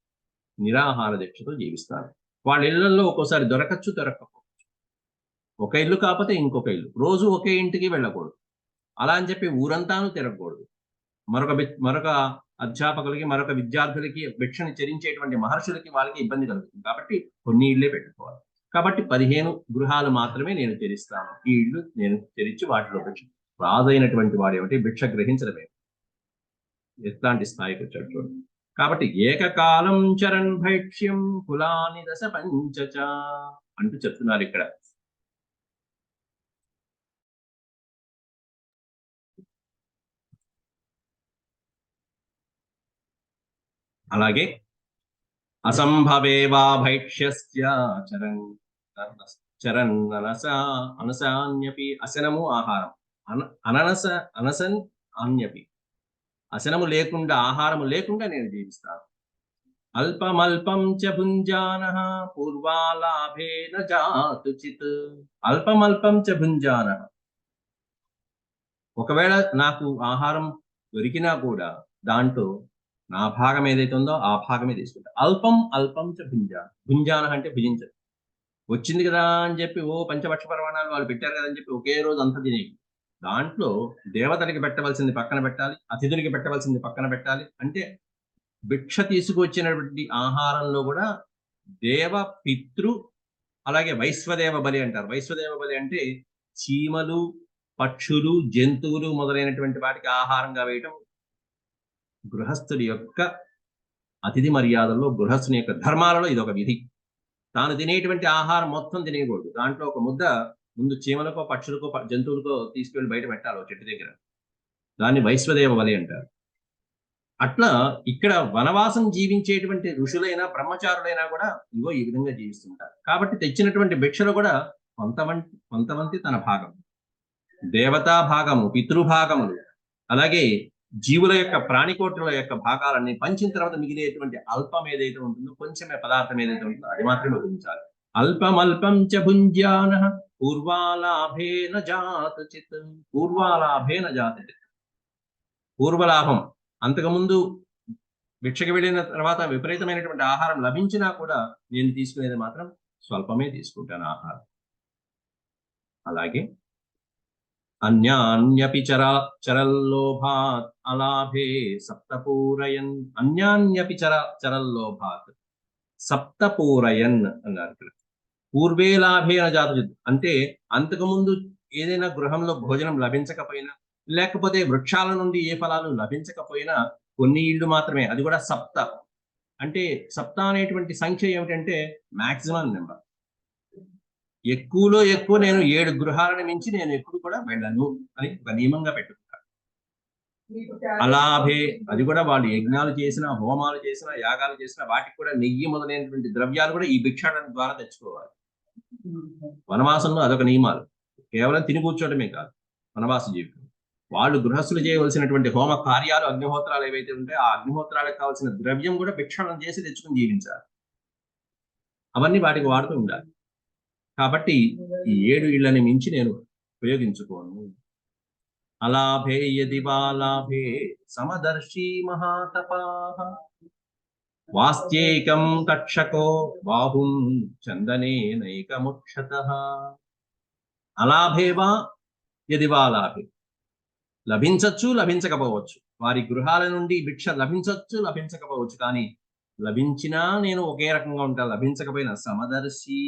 నిరాహార దీక్షతో జీవిస్తాను. వాళ్ళ ఇళ్లలో ఒక్కోసారి దొరకచ్చు, దొరకకపోవచ్చు. ఒక ఇల్లు కాకపోతే ఇంకొక ఇల్లు, రోజు ఒకే ఇంటికి వెళ్ళకూడదు. అలా అని చెప్పి ఊరంతాను తిరగకూడదు. మరొక అధ్యాపకులకి, మరొక విద్యార్థులకి, భిక్షని చరించేటువంటి మహర్షులకి వాళ్ళకి ఇబ్బంది కలుగుతుంది. కాబట్టి కొన్ని ఇళ్లే పెట్టుకోవాలి. కాబట్టి 15 గృహాలు మాత్రమే నేను చరిస్తాను. ఈ ఇల్లు నేను చరించి వాటిలో భిక్ష. రాజైనటువంటి వాడు ఏమిటి, భిక్ష గ్రహించడమే. ఎట్లాంటి స్థాయికి వచ్చాడు చూడండి. కాబట్టి ఏకకాలం చరన్ భైక్ష్యం కులాని దశ పంచచ అంటూ చెప్తున్నారు ఇక్కడ. అలాగే అసంభవే వా భైక్ష్యస్య చరన్ అనసాన్యపి. అసనము ఆహారం, అనసన్ అన్యపి. అసనము లేకుండా, ఆహారము లేకుండా నేను జీవిస్తాను. అల్పమల్పం చ భుంజానః పూర్వాలాభేన జాతుచిత్. అల్పమల్పం చ భుంజానః, ఒకవేళ నాకు ఆహారం దొరికినా కూడా దాంట్లో నా భాగం ఏదైతే ఉందో ఆ భాగమే తీసుకుంటా. అల్పం అల్పం చ భుంజాన అంటే భుజించదు. వచ్చింది కదా అని చెప్పి పంచభక్ష పరమాణాలు వాళ్ళు పెట్టారు కదా అని చెప్పి ఒకే రోజు అంత తినేది. దాంట్లో దేవతలకి పెట్టవలసింది పక్కన పెట్టాలి, అతిథులకి పెట్టవలసింది పక్కన పెట్టాలి. అంటే భిక్ష తీసుకొచ్చినటువంటి ఆహారంలో కూడా దేవ, పితృ, అలాగే వైశ్వదేవ బలి అంటారు. వైశ్వదేవ బలి అంటే చీమలు, పక్షులు, జంతువులు మొదలైనటువంటి వాటికి ఆహారంగా వేయటం గృహస్థుడి యొక్క అతిథి మర్యాదల్లో, గృహస్థుని యొక్క ధర్మాలలో ఇదొక విధి. తాను తినేటువంటి ఆహారం మొత్తం తినేయకూడదు. దాంట్లో ఒక ముద్ద ముందు చీమలకో, పక్షులకో, జంతువులకో తీసుకెళ్లి బయట పెట్టాలి చెట్టు దగ్గర. దాన్ని వైశ్వదేవ బలి అంటారు. అట్లా ఇక్కడ వనవాసం జీవించేటువంటి ఋషులైనా, బ్రహ్మచారులైనా కూడా ఇగో ఈ విధంగా జీవిస్తుంటారు. కాబట్టి తెచ్చినటువంటి భిక్షలు కూడా కొంతమంది తన భాగం, దేవతా భాగము, పితృభాగములు, అలాగే జీవుల యొక్క, ప్రాణికోట్ల యొక్క భాగాలన్నీ పంచిన తర్వాత మిగిలేటువంటి అల్పం ఏదైతే ఉంటుందో, కొంచెమే పదార్థం ఏదైతే ఉంటుందో అది మాత్రమే భుజించాలి. అల్పమల్పం చ భుంజ్యానః పూర్వాలాభేన జాతచిత్. పూర్వాలాభేన జాతచిత్, పూర్వలాభం. అంతకుముందు భిక్షకి వెళ్ళిన తర్వాత విపరీతమైనటువంటి ఆహారం లభించినా కూడా నేను తీసుకునేది మాత్రం స్వల్పమే తీసుకుంటాను ఆహారం. అలాగే అన్యాన్యపి చరల్లోభాత్ అలాభే సప్తపూరయన్. అన్యాన్యపి చరల్లోభాత్ సప్తపూరయన్ అన్నారు ఇక్కడ. పూర్వే లాభేన జాతచిత్ అంటే అంతకుముందు ఏదైనా గృహంలో భోజనం లభించకపోయినా, లేకపోతే వృక్షాల నుండి ఏ ఫలాలు లభించకపోయినా కొన్ని ఇళ్ళు మాత్రమే, అది కూడా సప్త. అంటే సప్త అనేటువంటి సంఖ్య ఏమిటంటే మాక్సిమం నెంబర్. ఎక్కువలో ఎక్కువ నేను 7 గృహాలను మించి నేను ఎప్పుడు కూడా వెళ్ళను అని ఒక నియమంగా పెట్టుకుంటాను. అలాభే, అది కూడా వాళ్ళు యజ్ఞాలు చేసినా, హోమాలు చేసినా, యాగాలు చేసినా వాటికి కూడా నెయ్యి మొదలైనటువంటి ద్రవ్యాలు కూడా ఈ భిక్షాటన ద్వారా తెచ్చుకోవాలి. వనవాసంలో అదొక నియమాలు. కేవలం తిని కూర్చోవడమే కాదు వనవాస జీవితం. వాళ్ళు గృహస్థులు చేయవలసినటువంటి హోమ కార్యాలు, అగ్నిహోత్రాలు ఏవైతే ఉంటాయో ఆ అగ్నిహోత్రాలకు కావాల్సిన ద్రవ్యం కూడా భిక్షాటన చేసి తెచ్చుకుని జీవించాలి. అవన్నీ వాటికి వాడుతూ ఉండాలి. కాబట్టి ఈ 7 ఇళ్లని మించి నేను ఉపయోగించుకోను. అలాభే యది వా లాభే సమదర్శి మహాతపాః. వాస్త్యేకం తక్షకో బాహుం చందనేనైకముక్షతః అలాభేవా యది వా లాభే. లభించచ్చు, లభించకపోవచ్చు. వారి గృహాల నుండి భిక్ష లభించవచ్చు, లభించకపోవచ్చు. కానీ లభించినా నేను ఒకే రకంగా ఉంటా, లభించకపోయినా సమదర్శి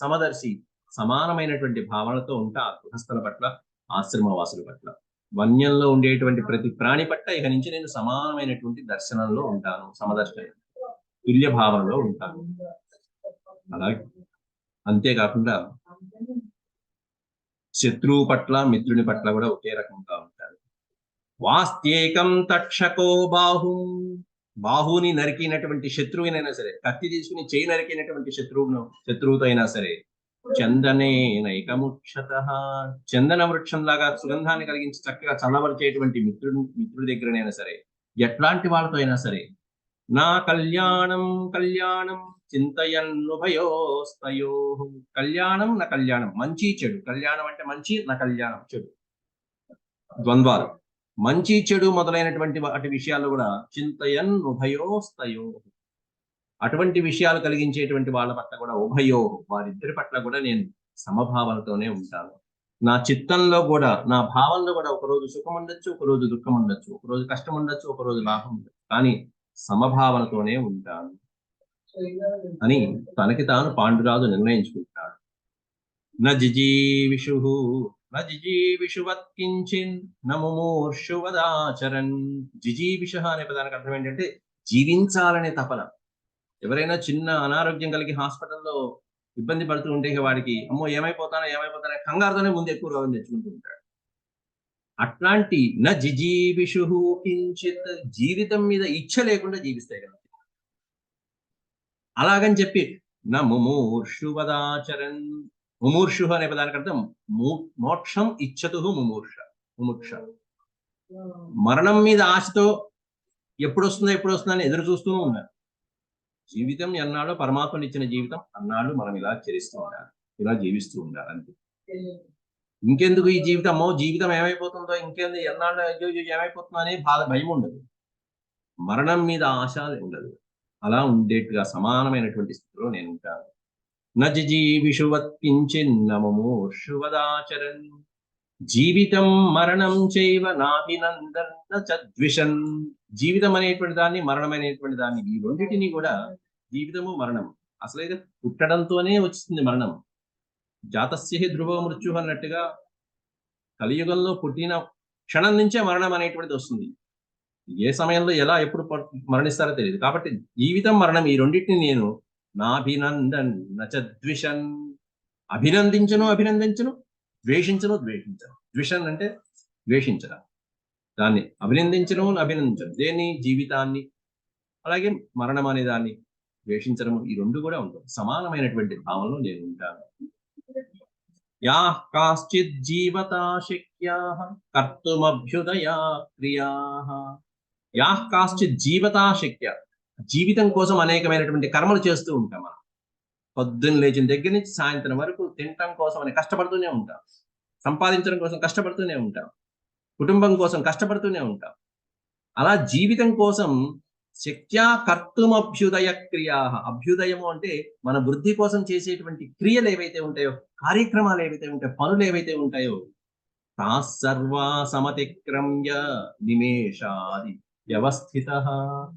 సమదర్శి సమానమైనటువంటి భావనతో ఉంటా గృహస్థుల పట్ల, ఆశ్రమవాసుల పట్ల. వన్యంలో ఉండేటువంటి ప్రతి ప్రాణి పట్ల ఇక నుంచి నేను సమానమైనటువంటి దర్శనంలో ఉంటాను, సమదర్శన తుల్య భావనలో ఉంటాను. అలాగే అంతేకాకుండా శత్రువు పట్ల, మిత్రుని పట్ల కూడా ఒకే రకంగా ఉంటారు. వాస్త్యేకం తక్షకో బాహుం, బాహుని నరికినటువంటి శత్రువునైనా సరే, కత్తి తీసుకుని చేయి నరికినటువంటి శత్రువుతో అయినా సరే, చందనేనైకముక్షతః, చందన వృక్షం లాగా సుగంధాన్ని కలిగించి చక్కగా చల్లబరిచేటువంటి మిత్రుడి దగ్గరనైనా సరే, ఎట్లాంటి వాళ్ళతో అయినా సరే, నా కళ్యాణం కళ్యాణం చింతయన్నుభయోస్తయో. కళ్యాణం నా కళ్యాణం, మంచి చెడు. కళ్యాణం అంటే మంచి, నా కళ్యాణం చెడు, ద్వంద్వాలు. మంచి చెడు మొదలైనటువంటి వాటి విషయాల్లో కూడా చింతయన్ ఉభయోస్తయో, అటువంటి విషయాలు కలిగించేటువంటి వాళ్ళ పట్ల కూడా ఉభయో, వారిద్దరి పట్ల కూడా నేను సమభావనతోనే ఉంటాను. నా చిత్తంలో కూడా, నా భావంలో కూడా ఒకరోజు సుఖం ఉండొచ్చు, ఒకరోజు దుఃఖం ఉండొచ్చు, ఒకరోజు కష్టం ఉండొచ్చు, ఒకరోజు లాభం ఉండొచ్చు, కానీ సమభావనతోనే ఉంటాను అని తనకి తాను పాండురాజు నిర్ణయించుకుంటున్నాడు. జిజీవిషువత్ కించిన్ నముమూర్షువదాచరన్. జిజీవిష అనే పదానికి అర్థం ఏంటంటే జీవించాలనే తపన. ఎవరైనా చిన్న అనారోగ్యం కలిగి హాస్పిటల్లో ఇబ్బంది పడుతూ ఉంటే వాడికి అమ్మో ఏమైపోతానో కంగారుతోనే ముందు ఎక్కువ రోగం తెచ్చుకుంటూ ఉంటాడు. అట్లాంటి జిజీవిషు కించిత్, జీవితం మీద ఇచ్చ లేకుండా జీవిస్తాయి కదా. అలాగని చెప్పి ముమూర్షువదాచరన్. ముమూర్షు అనే పదానికి అర్థం మోక్షం ఇచ్చతు ముముక్ష. మరణం మీద ఆశతో ఎప్పుడు వస్తుందో అని ఎదురు చూస్తూ ఉన్నారు. జీవితం ఎన్నాడో పరమాత్మని ఇచ్చిన జీవితం అన్నాడు మనం ఇలా చరిస్తూ ఉండాలి, ఇలా జీవిస్తూ ఉండాలి అంతే. ఇంకెందుకు ఈ జీవితం, జీవితం ఏమైపోతుందో, ఇంకేంది ఎన్నాళ్ళు ఏమైపోతుందో అనే భయం ఉండదు, మరణం మీద ఆశ ఉండదు. అలా ఉండేట్టుగా సమానమైనటువంటి స్థితిలో నేను ఉంటాను. నజిజీవిషువత్ కించిన్నముమూర్షువదాచరన్. జీవితం మరణం చైవ నాభినందన్న చద్విషన్. జీవితం అనేటువంటి దాన్ని, మరణం అనేటువంటి దాన్ని, ఈ రెండింటిని కూడా, జీవితము మరణం అసలైతే పుట్టడంతోనే వచ్చింది మరణం. జాతస్య ధ్రువ మృత్యు అన్నట్టుగా కలియుగంలో పుట్టిన క్షణం నుంచే మరణం అనేటువంటిది వస్తుంది. ఏ సమయంలో ఎలా ఎప్పుడు మరణిస్తారో తెలియదు. కాబట్టి జీవితం మరణం ఈ రెండింటిని నేను నాభినందన్ నచద్విషన్, అభినందించను, ద్వేషించను. ద్విషన్ అంటే ద్వేషించడం, దాన్ని అభినందించను. దేన్ని? జీవితాన్ని. అలాగే మరణం అనే దాన్ని ద్వేషించడం, ఈ రెండు కూడా ఉంటుంది. సమానమైనటువంటి భావనలో నేను ఉంటాను. యాః కాశ్చిత్ జీవతా శక్యాః కర్తుమభ్యుదయా క్రియాః. యాః కాశ్చిత్ జీవతా శక్య. జీవితం కోసం అనేకమైనటువంటి కర్మలు చేస్తూ ఉంటాం మనం. పొద్దున్న లేచిన దగ్గర నుంచి సాయంత్రం వరకు తినటం కోసం అని కష్టపడుతూనే ఉంటాం, సంపాదించడం కోసం కష్టపడుతూనే ఉంటాం, కుటుంబం కోసం కష్టపడుతూనే ఉంటాం. అలా జీవితం కోసం శక్త్యా కర్తుమభ్యుదయ క్రియా. అభ్యుదయము అంటే మన వృద్ధి కోసం చేసేటువంటి క్రియలు ఏవైతే ఉంటాయో, కార్యక్రమాలు ఏవైతే ఉంటాయో, పనులు ఏవైతే ఉంటాయో, తాస్సర్వా సమతిక్రమ్య నిమేషాది వ్యవస్థిత.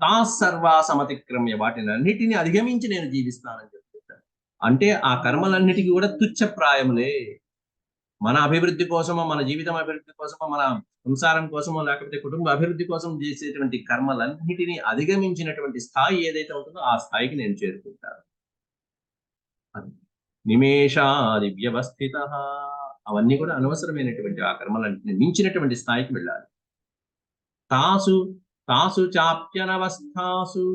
తాస్సర్వా సమతిక్రమ్య, వాటిని అన్నిటిని అధిగమించి నేను జీవిస్తానని చెప్తాను. అంటే ఆ కర్మలన్నిటికీ కూడా తుచ్చప్రాయములే. మన అభివృద్ధి కోసమో, మన జీవితం అభివృద్ధి కోసమో, మన సంసారం కోసమో, లేకపోతే కుటుంబ అభివృద్ధి కోసం చేసేటువంటి కర్మలన్నిటినీ అధిగమించినటువంటి స్థాయి ఏదైతే ఉంటుందో ఆ స్థాయికి నేను చేరుకుంటాను. నిమేషాది వ్యవస్థిత. అవన్నీ కూడా అనవసరమైనటువంటి ఆ కర్మలన్నింటినీ మించినటువంటి స్థాయికి వెళ్ళాలి. తాసు చాప్యనవస్థాసు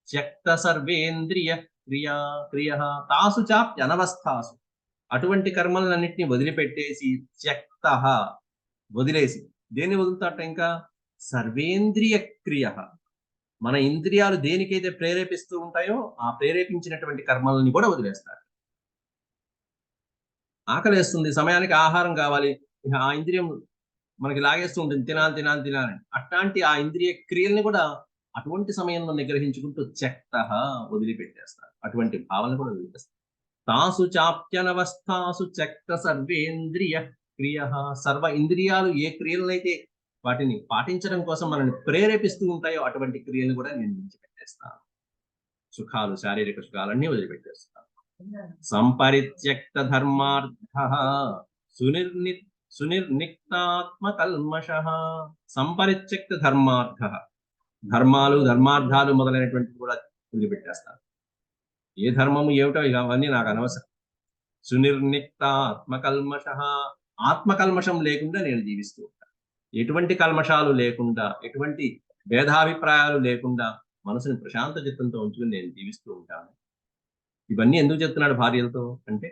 త్యక్త సర్వేంద్రియ క్రియ. తాసు చాప్యనవస్థాసు, అటువంటి కర్మలన్నింటినీ వదిలిపెట్టేసి, త్యక్త వదిలేసి, దేన్ని వదులుతాట? ఇంకా సర్వేంద్రియ క్రియ. మన ఇంద్రియాలు దేనికైతే ప్రేరేపిస్తూ ఉంటాయో ఆ ప్రేరేపించినటువంటి కర్మలని కూడా వదిలేస్తారు. ఆకలేస్తుంది, సమయానికి ఆహారం కావాలి, ఆ ఇంద్రియం మనకి లాగేస్తూ ఉంటుంది, తినాలి. అట్లాంటి ఆ ఇంద్రియ క్రియల్ని కూడా అటువంటి సమయంలో నిగ్రహించుకుంటూ త్యక్త వదిలిపెట్టేస్తారు. అటువంటి భావన కూడా వదిలిపెట్టేస్తారు. తాసు చాప్యనవస్థాసు త్యక్త సర్వేంద్రియ క్రియ. సర్వ ఇంద్రియాలు ఏ క్రియలనైతే వాటిని పాటించడం కోసం మనల్ని ప్రేరేపిస్తూ ఉంటాయో అటువంటి క్రియలు కూడా నేను విడిచిపెట్టేస్తాను. సుఖాలు, శారీరక సుఖాలన్నీ వదిలిపెట్టేస్తాను. సంపరిత్యక్త ధర్మార్థ సునిర్నిక్తాత్మ కల్మష. సంపరిత్యక్త ధర్మార్థ, ధర్మాలు, ధర్మార్థాలు మొదలైనటువంటివి కూడా వదిలిపెట్టేస్తాను. ఏ ధర్మము ఏమిటో ఇక అవన్నీ నాకు అనవసరం. సునిర్నిక్త ఆత్మకల్మష, ఆత్మకల్మషం లేకుండా నేను జీవిస్తూ ఉంటాను. ఎటువంటి కల్మషాలు లేకుండా, ఎటువంటి భేదాభిప్రాయాలు లేకుండా మనసుని ప్రశాంత చిత్తంతో ఉంచుకుని నేను జీవిస్తూ ఉంటాను. ఇవన్నీ ఎందుకు చెప్తున్నాడు భార్యలతో అంటే,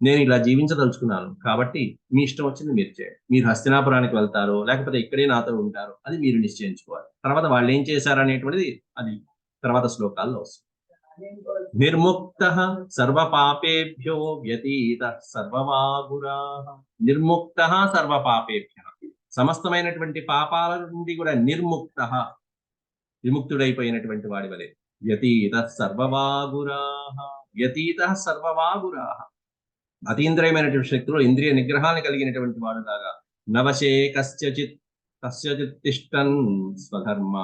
నేను ఇలా జీవించదలుచుకున్నాను కాబట్టి మీ ఇష్టం వచ్చింది మీరు చేయండి. మీరు హస్తినాపురానికి వెళ్తారో లేకపోతే ఇక్కడే నాతో ఉంటారో అది మీరు నిశ్చయించుకోవాలి. తర్వాత వాళ్ళు ఏం చేశారనేటువంటిది అది తర్వాత శ్లోకాల్లో వస్తుంది. నిర్ముక్త సర్వపాపేభ్యో వ్యతీత సర్వవాగురా. నిర్ముక్త సర్వపాపేభ్య, సమస్తమైనటువంటి పాపాల నుండి కూడా నిర్ముక్త, విముక్తుడైపోయినటువంటి వాడి వలె. వ్యతీత సర్వవాగురా, వ్యతీత సర్వవాగురా, అతీంద్రియమైనటువంటి శక్తులు ఇంద్రియ నిగ్రహాన్ని కలిగినటువంటి వాడు లాగా. నవశే కస్యచిత్ తిష్టన్ స్వధర్మ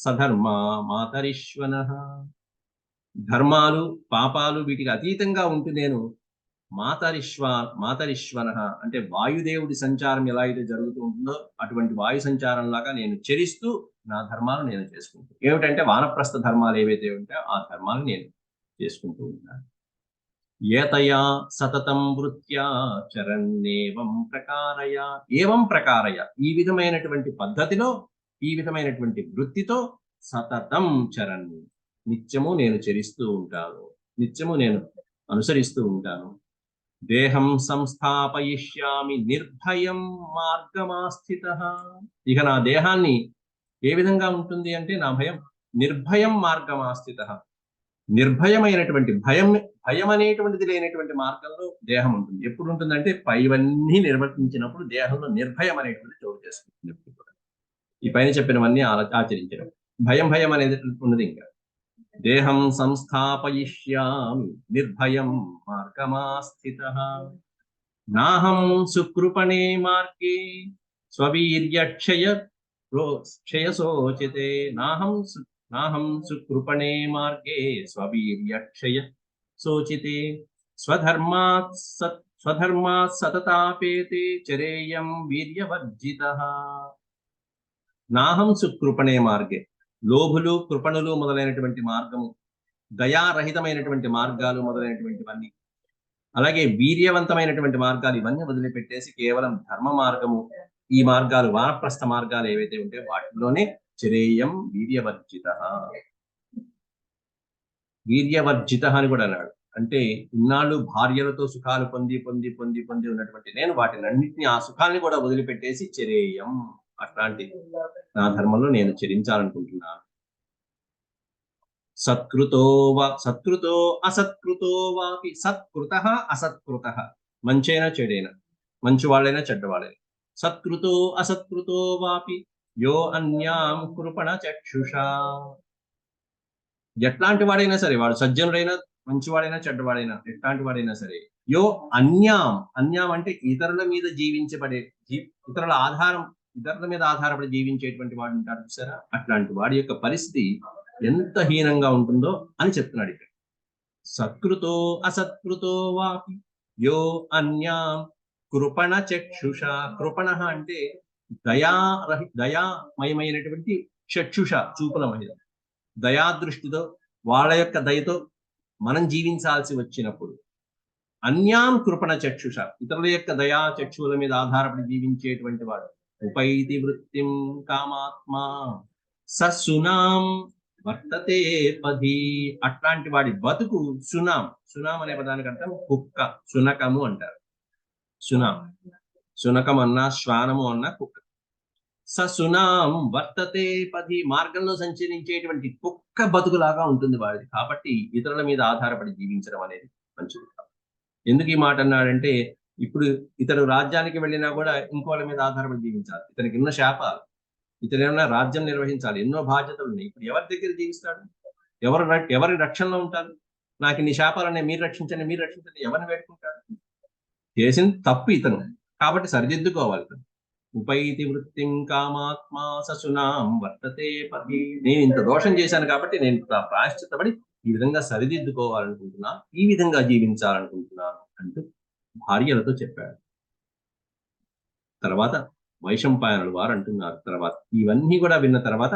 సధర్మ మాతరిశ్వనః. ధర్మాలు, పాపాలు వీటికి అతీతంగా ఉంటూ నేను మాతరిశ్వన అంటే వాయుదేవుడి సంచారం ఎలా అయితే జరుగుతూ ఉంటుందో అటువంటి వాయు సంచారం లాగా నేను చరిస్తూ నా ధర్మాలు నేను చేసుకుంటాను. ఏమిటంటే వానప్రస్థ ధర్మాలు ఏవైతే ఉంటాయో ఆ ధర్మాలు నేను చేసుకుంటూ ఉంటాను. ఏతయా సతతం వృత్యా చరన్నేవం ప్రకారయ. ఏవం ప్రకారయ, ఈ విధమైనటువంటి పద్ధతిలో, ఈ విధమైనటువంటి వృత్తితో సతతం చరణ్, నిత్యము నేను చరిస్తూ ఉంటాను, నిత్యము నేను అనుసరిస్తూ ఉంటాను. దేహం సంస్థాపయిష్యామి నిర్భయం మార్గమాస్థితః. ఇక నా దేహాన్ని ఏ విధంగా ఉంటుంది అంటే, నా భయం నిర్భయం మార్గమాస్థితః, నిర్భయమైనటువంటి భయం అనేటువంటిది లేనటువంటి మార్గంలో దేహం ఉంటుంది. ఎప్పుడు ఉంటుందంటే పైవన్నీ నిర్వర్తించినప్పుడు దేహంలో నిర్భయం అనేటువంటి చోటు చేసుకుంటుంది. ఈ పైన చెప్పినవన్నీ ఆచరించడం, భయం అనేది ఉన్నది. ఇంకా దేహం సంస్థాపయిష్యామి నిర్భయం మార్గమాస్థితః. నాహం సుకృపణే మార్గే క్షయశోచితే. నాహం సుకృపణే మార్గే స్వవీర్యక్షయ శోచితే. స్వధర్మాత్ సతతాపేతే చరేయం వీర్యవర్జితః. నాహం సుకృపణే మార్గే, లోభులు, కృపణులు మొదలైనటువంటి మార్గము, దయారహితమైనటువంటి మార్గాలు మొదలైనటువంటివన్నీ, అలాగే వీర్యవంతమైనటువంటి మార్గాలు ఇవన్నీ వదిలిపెట్టేసి కేవలం ధర్మ మార్గము, ఈ మార్గాలు వానప్రస్థ మార్గాలు ఏవైతే ఉంటాయో వాటిలోనే చరేయం వీర్యవర్జిత. వీర్యవర్జిత అని కూడా అన్నాడు. అంటే ఇన్నాళ్ళు భార్యలతో సుఖాలు పొంది ఉన్నటువంటి నేను వాటినన్నింటినీ, ఆ సుఖాన్ని కూడా వదిలిపెట్టేసి చరేయం, అట్లాంటి నా ధర్మంలో నేను చరించాలనుకుంటున్నాను. సత్కృతో అసత్కృతో వాపి. సత్కృతః అసత్కృతః, మంచైనా చెడైనా, మంచివాళ్ళైనా చెడ్డవాళ్ళైనా. సత్కృతో అసత్కృతో వాపి యో అన్యాం కృపణ చక్షుషా. ఎట్లాంటి వాడైనా సరే, వాడు సజ్జనుడైనా, మంచివాడైనా, చెడ్డవాడైనా, ఎట్లాంటి వాడైనా సరే, యో అన్యాం అంటే ఇతరుల మీద ఇతరుల మీద ఆధారపడి జీవించేటువంటి వాడు ఉంటాడు చూసారా, అట్లాంటి వాడి యొక్క పరిస్థితి ఎంత హీనంగా ఉంటుందో అని చెప్తున్నాడు ఇక్కడ. సత్కృతో అసత్కృతో వాపి యో అన్యాం కృపణ చక్షుష. కృపణ అంటే దయామయమైనటువంటి చక్షుష, చూపుల మహిళ. దయాదృష్టితో, వాళ్ళ యొక్క దయతో మనం జీవించాల్సి వచ్చినప్పుడు అన్యాం కృపణ చక్షుష, ఇతరుల యొక్క దయా చక్షువుల మీద ఆధారపడి జీవించేటువంటి వాడు. ఉపైతి వృత్తిం కామాత్మా ససునాం వర్తతే పది. అట్లాంటి వాడి బతుకు సునాం. సునాం అనే పదానికి అర్థం కుక్క, సునకము అంటారు. సునకం అన్నా, శ్వానము అన్నా కుక్క. ససునాం వర్తతే పది, మార్గంలో సంచరించేటువంటి కుక్క బతుకులాగా ఉంటుంది వాడిది. కాబట్టి ఇతరుల మీద ఆధారపడి జీవించడం అనేది మంచిది కాదు. ఎందుకు ఈ మాట అన్నాడంటే, ఇప్పుడు ఇతడు రాజ్యానికి వెళ్ళినా కూడా ఇంకోళ్ళ మీద ఆధారపడి జీవించాలి. ఇతనికి ఉన్న శాపాలు. ఇతడేమన్నా రాజ్యం నిర్వహించాలి, ఎన్నో బాధ్యతలు ఉన్నాయి. ఇప్పుడు ఎవరి దగ్గర జీవిస్తాడు? ఎవరి రక్షణలో ఉంటారు? నాకు ఇన్ని శాపాలున్నాయి, మీరు రక్షించండి, మీరు రక్షించండి, ఎవరిని వేడుకుంటాడు? చేసింది తప్పు ఇతను. కాబట్టి సరిదిద్దుకోవాలి ఇతను. ఉపైతి వృత్తిం కామాత్మా ససునాం వర్తతే పతి. నేను ఇంత దోషం చేశాను కాబట్టి నేను ప్రాయశ్చిత్తపడి ఈ విధంగా సరిదిద్దుకోవాలనుకుంటున్నా, ఈ విధంగా జీవించాలనుకుంటున్నాను అంటూ భార్యలతో చెప్పాడు. తర్వాత వైశంపాయనులు వారు అంటున్నారు తర్వాత ఇవన్నీ కూడా విన్న తర్వాత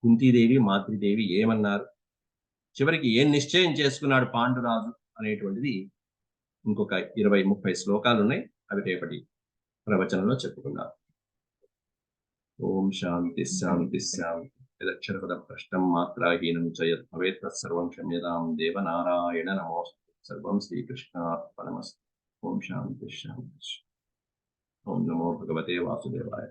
కుంతీదేవి మాతృదేవి ఏమన్నారు, చివరికి ఏం నిశ్చయం చేసుకున్నాడు పాండురాజు అనేటువంటిది ఇంకొక 20-30 శ్లోకాలు ఉన్నాయి. అవి రేపటి ప్రవచనంలో చెప్పుకున్నాం. ఓం శాంతి శాంతి శాంతి. యదక్షరపద భ్రష్టం మాత్రాహీనం చ యత్ భవేత్ తత్సర్వం క్షమ్యతాం దేవనారాయణ నమోస్తు. సర్వం శ్రీకృష్ణార్పణమస్తు. ఓం శాంతి శాంతి. ఓం నమో భగవతే వాసుదేవాయ.